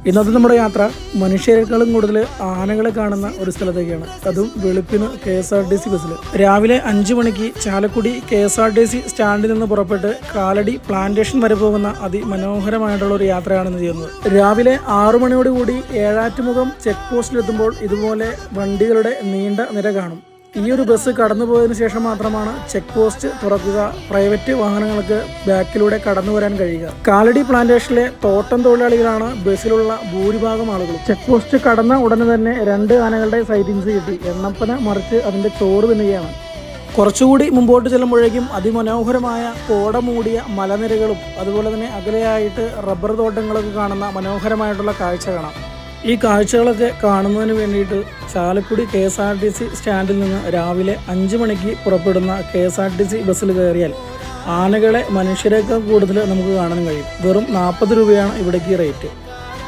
ഇന്നത്തെ നമ്മുടെ യാത്ര മനുഷ്യരെക്കാളും കൂടുതൽ ആനകളെ കാണുന്ന ഒരു സ്ഥലത്തേക്കാണ്. അതും വെളുപ്പിന് KSRTC ബസ്സിൽ. രാവിലെ 5 മണിക്ക് ചാലക്കുടി KSRTC സ്റ്റാൻഡിൽ നിന്ന് പുറപ്പെട്ട് കാലടി പ്ലാന്റേഷൻ വരെ പോകുന്ന അതിമനോഹരമായിട്ടുള്ള ഒരു യാത്രയാണ് ഇന്ന് ചെയ്യുന്നത്. രാവിലെ 6 മണിയോടുകൂടി ഏഴാറ്റുമുഖം ചെക്ക് പോസ്റ്റിലെത്തുമ്പോൾ ഇതുപോലെ വണ്ടികളുടെ നീണ്ട നിര കാണും. ഈ ഒരു ബസ് കടന്നുപോയതിനു ശേഷം മാത്രമാണ് ചെക്ക് പോസ്റ്റ് തുറക്കുക, പ്രൈവറ്റ് വാഹനങ്ങൾക്ക് ബാക്കിലൂടെ കടന്നു വരാൻ കഴിയുക. കാലടി പ്ലാന്റേഷനിലെ തോട്ടം തൊഴിലാളികളാണ് ബസ്സിലുള്ള ഭൂരിഭാഗം ആളുകളും. ചെക്ക് പോസ്റ്റ് കടന്ന ഉടനെ തന്നെ 2 ആനകളുടെ സൈറ്റിങ്സ് കിട്ടി. എണ്ണപ്പന മറിച്ച് അതിന്റെ ചോറ് തിന്നുകയാണ്. കുറച്ചുകൂടി മുമ്പോട്ട് ചെല്ലുമ്പോഴേക്കും അതിമനോഹരമായ കോട മൂടിയ മലനിരകളും അതുപോലെ തന്നെ അകലെയായിട്ട് റബ്ബർ തോട്ടങ്ങളൊക്കെ കാണുന്ന മനോഹരമായിട്ടുള്ള കാഴ്ച കാണാം. ഈ കാഴ്ചകളൊക്കെ കാണുന്നതിന് വേണ്ടിയിട്ട് ചാലക്കുടി KSRTC സ്റ്റാൻഡിൽ നിന്ന് രാവിലെ 5 മണിക്ക് പുറപ്പെടുന്ന KSRTC ബസ്സിൽ കയറിയാൽ ആനകളെ മനുഷ്യരെക്കാൾ കൂടുതൽ നമുക്ക് കാണാൻ കഴിയും. വെറും 40 രൂപയാണ് ഇവിടേക്ക് റേറ്റ്.